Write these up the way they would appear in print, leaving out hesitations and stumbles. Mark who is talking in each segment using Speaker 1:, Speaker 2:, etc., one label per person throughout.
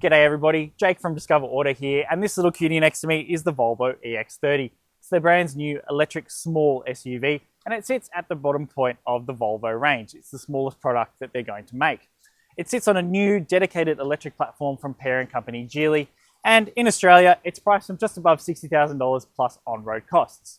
Speaker 1: G'day everybody, Jake from DiscoverAuto here, and this little cutie next to me is the Volvo EX30. It's their brand's new electric small SUV, and it sits at the bottom point of the Volvo range. It's the smallest product that they're going to make. It sits on a new dedicated electric platform from parent company Geely, and in Australia, it's priced from just above $60,000 plus on-road costs.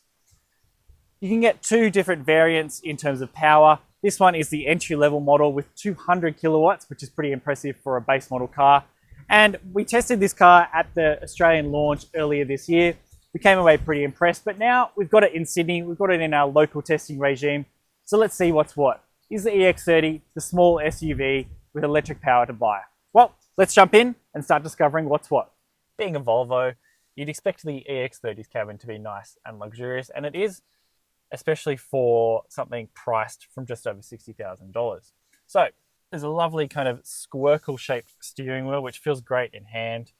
Speaker 1: You can get two different variants in terms of power. This one is the entry-level model with 200 kilowatts, which is pretty impressive for a base model car. And we tested this car at the Australian launch earlier this year. We came away pretty impressed, but now we've got it in Sydney. We've got it in our local testing regime. So let's see what's what. Is the EX30 the small SUV with electric power to buy? Well, let's jump in and start discovering what's what. Being a Volvo, you'd expect the EX30's cabin to be nice and luxurious, and it is, especially for something priced from just over $60,000. So there's a lovely kind of squircle shaped steering wheel, which feels great in hand.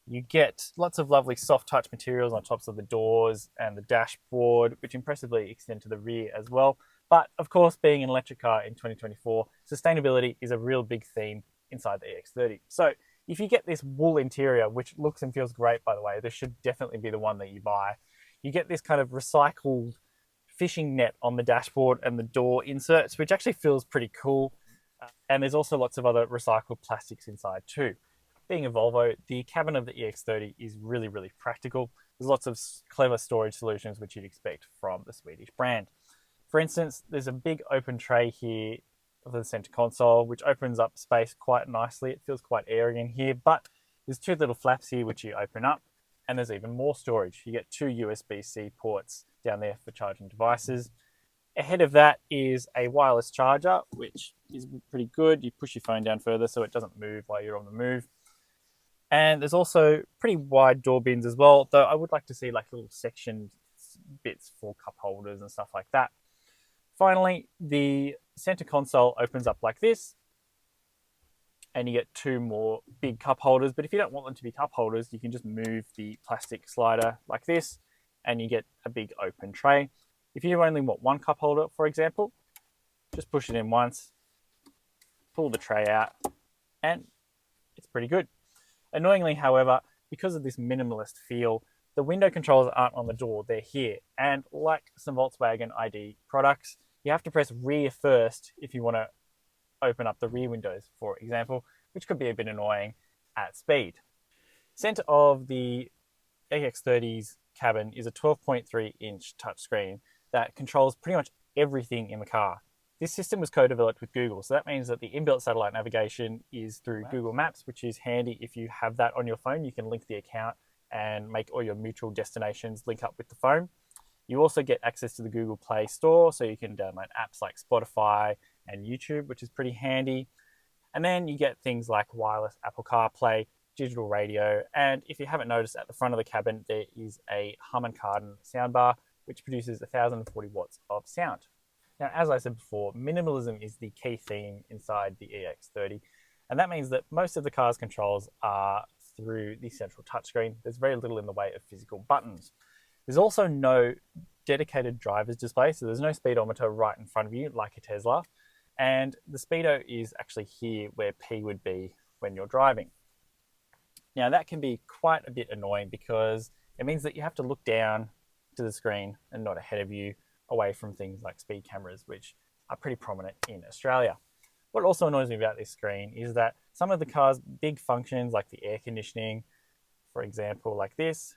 Speaker 1: You get lots of lovely soft touch materials on tops of the doors and the dashboard, which impressively extend to the rear as well. But of course, being an electric car in 2024, sustainability is a real big theme inside the EX30. So if you get this wool interior, which looks and feels great, by the way, this should definitely be the one that you buy. You get this kind of recycled fishing net on the dashboard and the door inserts, which actually feels pretty cool. And there's also lots of other recycled plastics inside too. Being a Volvo, the cabin of the EX30 is really, really practical. There's lots of clever storage solutions which you'd expect from the Swedish brand. For instance, there's a big open tray here for the center console, which opens up space quite nicely. It feels quite airy in here, but there's two little flaps here which you open up, and there's even more storage. You get two USB-C ports down there for charging devices. Ahead of that is a wireless charger, which is pretty good. You push your phone down further so it doesn't move while you're on the move. And there's also pretty wide door bins as well, though I would like to see like little section bits for cup holders and stuff like that. Finally, the center console opens up like this, and you get two more big cup holders. But if you don't want them to be cup holders, you can just move the plastic slider like this, and you get a big open tray. If you only want one cup holder, for example, just push it in once, pull the tray out, and it's pretty good. Annoyingly, however, because of this minimalist feel, the window controls aren't on the door, they're here. And like some Volkswagen ID products, you have to press rear first if you want to open up the rear windows, for example, which could be a bit annoying at speed. Center of the EX30's cabin is a 12.3-inch touchscreen that controls pretty much everything in the car. This system was co-developed with Google, so that means that the inbuilt satellite navigation is through Google Maps, which is handy if you have that on your phone. You can link the account and make all your mutual destinations link up with the phone. You also get access to the Google Play Store, so you can download apps like Spotify and YouTube, which is pretty handy. And then you get things like wireless Apple CarPlay, digital radio, and if you haven't noticed, at the front of the cabin there is a Harman Kardon soundbar, which produces 1,040 watts of sound. Now, as I said before, minimalism is the key theme inside the EX30, and that means that most of the car's controls are through the central touchscreen. There's very little in the way of physical buttons. There's also no dedicated driver's display, so there's no speedometer right in front of you like a Tesla, and the speedo is actually here where P would be when you're driving. Now, that can be quite a bit annoying because it means that you have to look down to the screen and not ahead of you, away from things like speed cameras, which are pretty prominent in Australia. What also annoys me about this screen is that some of the car's big functions, like the air conditioning, for example, like this,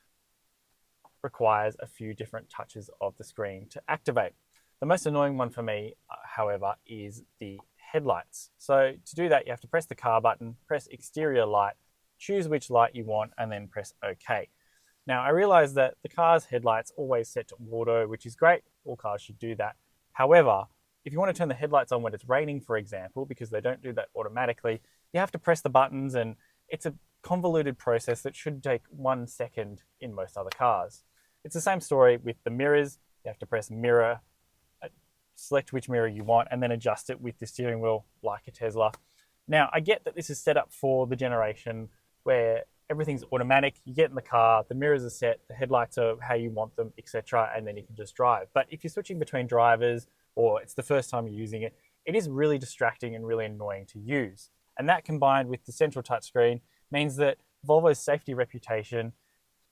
Speaker 1: requires a few different touches of the screen to activate. The most annoying one for me, however, is the headlights. So to do that, you have to press the car button, press exterior light, choose which light you want, and then press OK. Now, I realize that the car's headlights always set to auto, which is great. All cars should do that. However, if you want to turn the headlights on when it's raining, for example, because they don't do that automatically, you have to press the buttons, and it's a convoluted process that should take 1 second in most other cars. It's the same story with the mirrors. You have to press mirror, select which mirror you want, and then adjust it with the steering wheel like a Tesla. Now, I get that this is set up for the generation where everything's automatic. You get in the car, the mirrors are set, the headlights are how you want them, etc., and then you can just drive. But if you're switching between drivers or it's the first time you're using it, it is really distracting and really annoying to use. And that combined with the central touchscreen means that Volvo's safety reputation,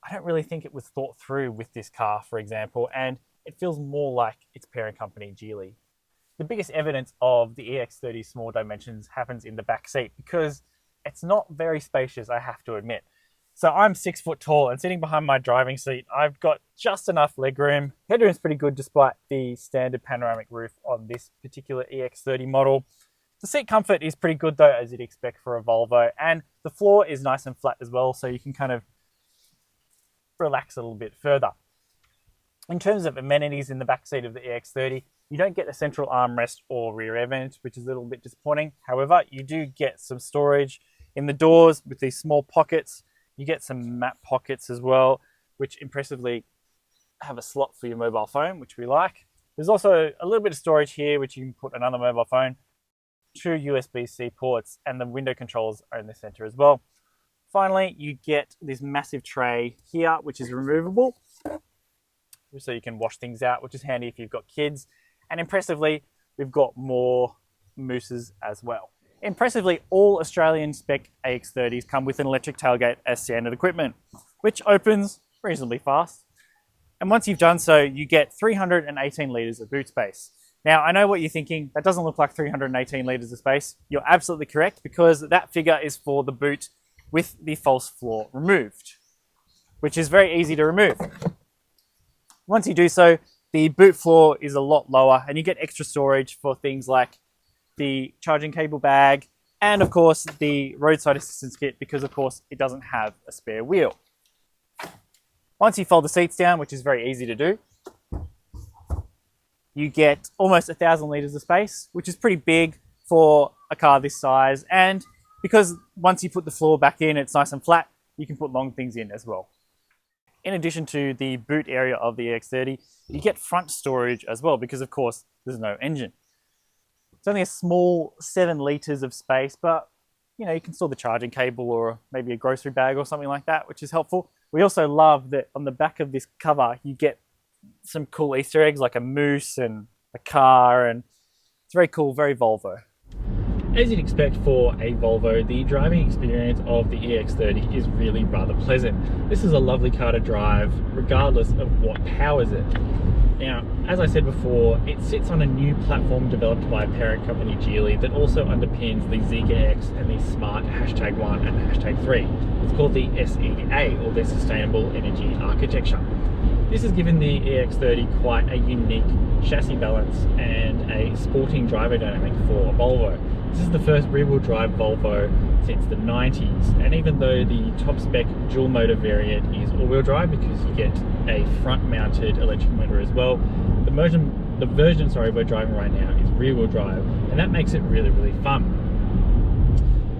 Speaker 1: I don't really think it was thought through with this car, for example, and it feels more like its parent company, Geely. The biggest evidence of the EX30's small dimensions happens in the back seat because it's not very spacious, I have to admit. So I'm 6 foot tall and sitting behind my driving seat, I've got just enough legroom. Headroom's pretty good despite the standard panoramic roof on this particular EX30 model. The seat comfort is pretty good though, as you'd expect for a Volvo, and the floor is nice and flat as well, so you can kind of relax a little bit further. In terms of amenities in the back seat of the EX30, you don't get a central armrest or rear air vent, which is a little bit disappointing. However, you do get some storage in the doors with these small pockets. You get some map pockets as well, which impressively have a slot for your mobile phone, which we like. There's also a little bit of storage here, which you can put another mobile phone, 2 USB-C ports, and the window controls are in the center as well. Finally, you get this massive tray here, which is removable, so you can wash things out, which is handy if you've got kids. And impressively, we've got more mousses as well. Impressively, all Australian spec EX30s come with an electric tailgate as standard equipment, which opens reasonably fast. And once you've done so, you get 318 litres of boot space. Now, I know what you're thinking, that doesn't look like 318 litres of space. You're absolutely correct, because that figure is for the boot with the false floor removed, which is very easy to remove. Once you do so, the boot floor is a lot lower and you get extra storage for things like the charging cable bag and of course the roadside assistance kit, because of course it doesn't have a spare wheel. Once you fold the seats down, which is very easy to do, you get almost 1,000 litres of space, which is pretty big for a car this size. And because once you put the floor back in, it's nice and flat, you can put long things in as well. In addition to the boot area of the EX30, you get front storage as well, because of course there's no engine. It's only a small 7 litres of space, but you know, you can store the charging cable or maybe a grocery bag or something like that, which is helpful. We also love that on the back of this cover, you get some cool Easter eggs like a moose and a car, and it's very cool, very Volvo. As you'd expect for a Volvo, the driving experience of the EX30 is really rather pleasant. This is a lovely car to drive regardless of what powers it. Now, as I said before, it sits on a new platform developed by parent company Geely that also underpins the Zeekr X and the Smart #1 and #3. It's called the SEA, or the Sustainable Energy Architecture. This has given the EX30 quite a unique chassis balance and a sporting driver dynamic for a Volvo. This is the first rear-wheel drive Volvo since the 90s, and even though the top spec dual motor variant is all-wheel drive because you get a front-mounted electric motor as well, the version we're driving right now is rear-wheel drive, and that makes it really, really fun.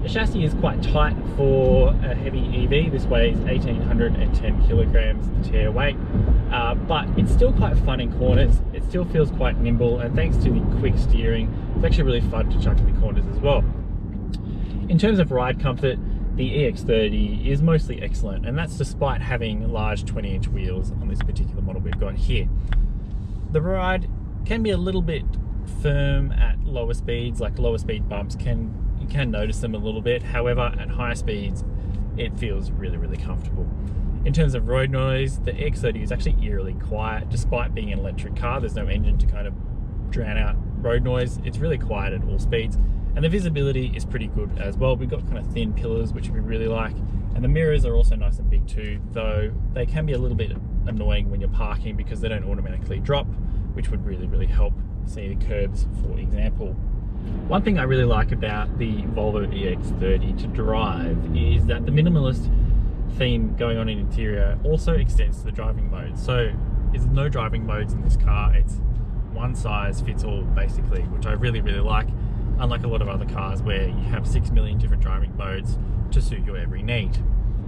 Speaker 1: The chassis is quite tight for a heavy EV. This weighs 1,810 kilograms to tare weight, but it's still quite fun in corners. It still feels quite nimble, and thanks to the quick steering, it's actually really fun to chuck in the corners as well. In terms of ride comfort, the EX30 is mostly excellent, and that's despite having large 20-inch wheels on this particular model we've got here. The ride can be a little bit firm at lower speeds, like lower speed bumps you can notice them a little bit. However, at higher speeds, it feels really, really comfortable. In terms of road noise, the EX30 is actually eerily quiet. Despite being an electric car, there's no engine to kind of drown out road noise. It's really quiet at all speeds. And the visibility is pretty good as well. We've got kind of thin pillars, which we really like. And the mirrors are also nice and big too, though they can be a little bit annoying when you're parking because they don't automatically drop, which would really, really help see the curbs, for example. One thing I really like about the Volvo EX30 to drive is that the minimalist theme going on in interior also extends to the driving modes. So there's no driving modes in this car. It's one size fits all basically, which I really, really like, unlike a lot of other cars where you have 6 million different driving modes to suit your every need.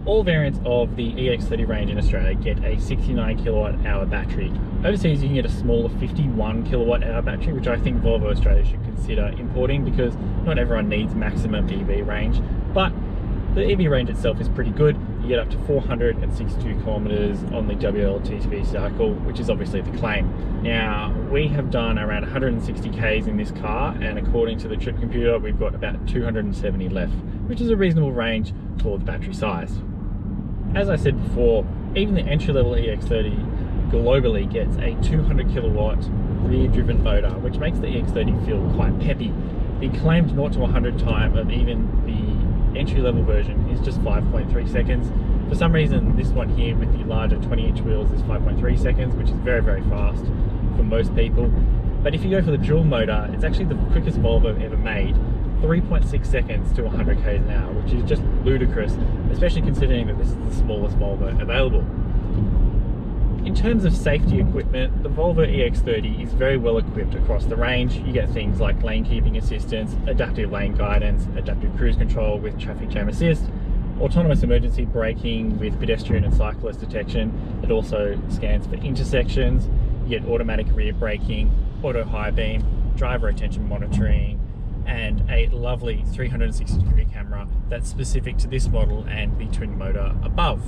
Speaker 1: All variants of the EX30 range in Australia get a 69 kilowatt hour battery. Overseas you can get a smaller 51 kilowatt hour battery, which I think Volvo Australia should consider importing because not everyone needs maximum EV range, but the EV range itself is pretty good. You get up to 462 kilometers on the WLTP cycle, which is obviously the claim. Now, we have done around 160 Ks in this car, and according to the trip computer, we've got about 270 left, which is a reasonable range towards battery size. As I said before, even the entry-level EX30 globally gets a 200 kilowatt rear-driven motor, which makes the EX30 feel quite peppy. The claimed 0 to 100 time of even the entry-level version is just 5.3 seconds. For some reason, this one here with the larger 20-inch wheels is 5.3 seconds, which is very, very fast for most people. But if you go for the dual motor, it's actually the quickest Volvo ever made, 3.6 seconds to 100 k's an hour, which is just ludicrous, especially considering that this is the smallest Volvo available. In terms of safety equipment, the Volvo EX30 is very well equipped across the range. You get things like lane keeping assistance, adaptive lane guidance, adaptive cruise control with traffic jam assist, autonomous emergency braking with pedestrian and cyclist detection. It also scans for intersections. You get automatic rear braking, auto high beam, driver attention monitoring, and a lovely 360-degree camera that's specific to this model and the twin motor above.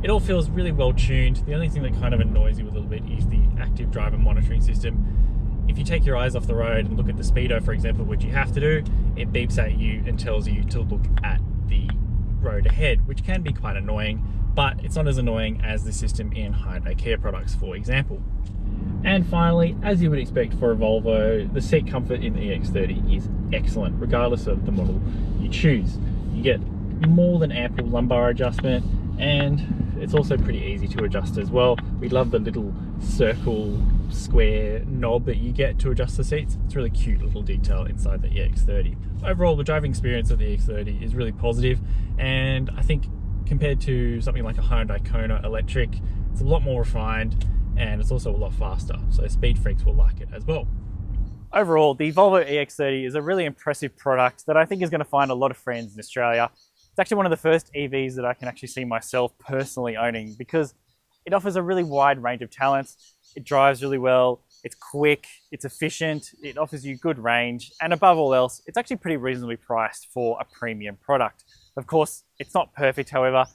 Speaker 1: It all feels really well tuned. The only thing that kind of annoys you a little bit is the active driver monitoring system. If you take your eyes off the road and look at the speedo, for example, which you have to do, it beeps at you and tells you to look at the road ahead, which can be quite annoying, but it's not as annoying as the system in Hyundai Kia products, for example. And finally, as you would expect for a Volvo, the seat comfort in the EX30 is excellent, regardless of the model you choose. You get more than ample lumbar adjustment, and it's also pretty easy to adjust as well. We love the little circle square knob that you get to adjust the seats. It's a really cute little detail inside the EX30. Overall, the driving experience of the EX30 is really positive, and I think compared to something like a Hyundai Kona electric, it's a lot more refined, and it's also a lot faster, so speed freaks will like it as well. Overall, the Volvo EX30 is a really impressive product that I think is going to find a lot of friends in Australia. It's actually one of the first EVs that I can actually see myself personally owning, because it offers a really wide range of talents. It drives really well, it's quick, it's efficient, it offers you good range, and above all else, it's actually pretty reasonably priced for a premium product. Of course, it's not perfect, however.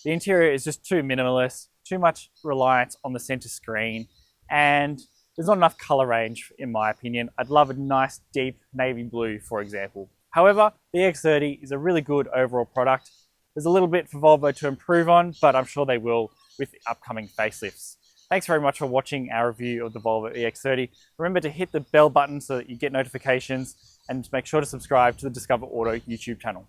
Speaker 1: The interior is just too minimalist, too much reliance on the center screen, and there's not enough color range in my opinion. I'd love a nice deep navy blue, for example. However, the EX30 is a really good overall product. There's a little bit for Volvo to improve on, but I'm sure they will with the upcoming facelifts. Thanks very much for watching our review of the Volvo EX30. Remember to hit the bell button so that you get notifications, and make sure to subscribe to the DiscoverAuto YouTube channel.